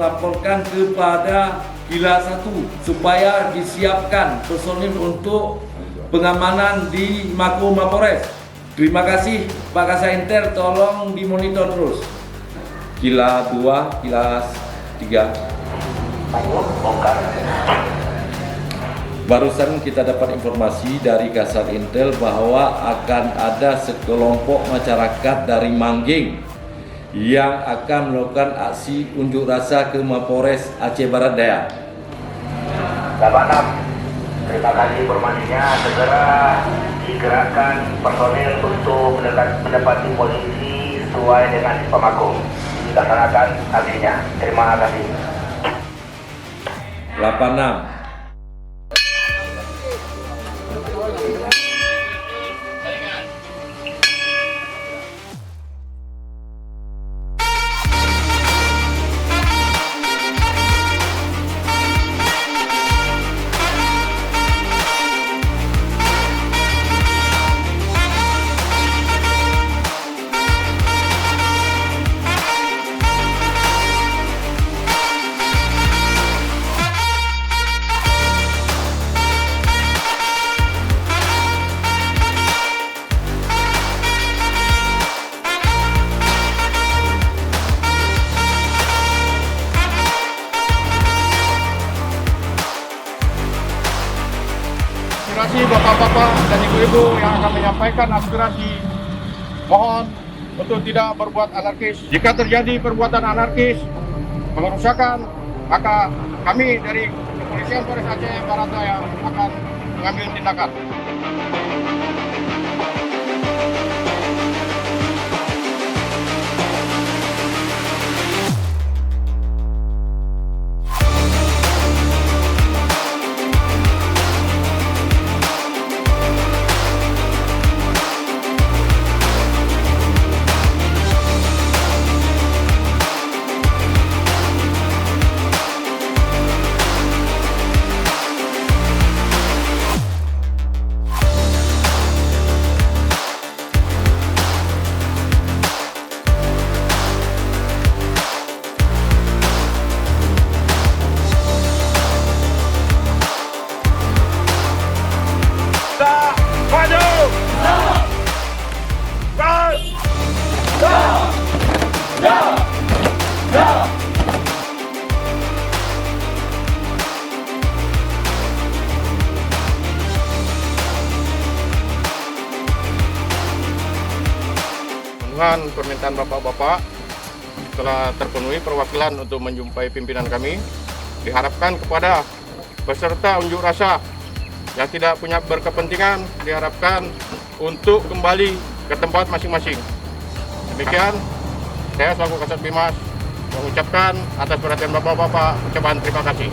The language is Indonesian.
melaporkan kepada Kila 1 supaya disiapkan personil untuk pengamanan di Mako Mapores. Terima kasih Pak Kasat Intel, tolong dimonitor terus. Kila 2, Kila 3. Barusan kita dapat informasi dari Kasat Intel bahwa akan ada sekelompok masyarakat dari Mangging yang akan melakukan aksi unjuk rasa ke Mapores Aceh Barat Daya. 86, terima kasih informasinya. Segera digerakkan personil untuk mendapati posisi sesuai dengan Pemako. Dilaksanakan aksinya. Terima kasih. 86. Aspirasi bapak-bapak dan ibu-ibu yang akan menyampaikan aspirasi, mohon untuk tidak berbuat anarkis. Jika terjadi perbuatan anarkis, pengerusakan, maka kami dari Kepolisian Polres Aceh Barat Daya akan mengambil tindakan. Dengan permintaan bapak-bapak telah terpenuhi perwakilan untuk menjumpai pimpinan kami. Diharapkan kepada peserta unjuk rasa yang tidak punya berkepentingan diharapkan untuk kembali ke tempat masing-masing. Demikian, saya selaku Kasat Bimas mengucapkan atas perhatian bapak-bapak ucapan terima kasih.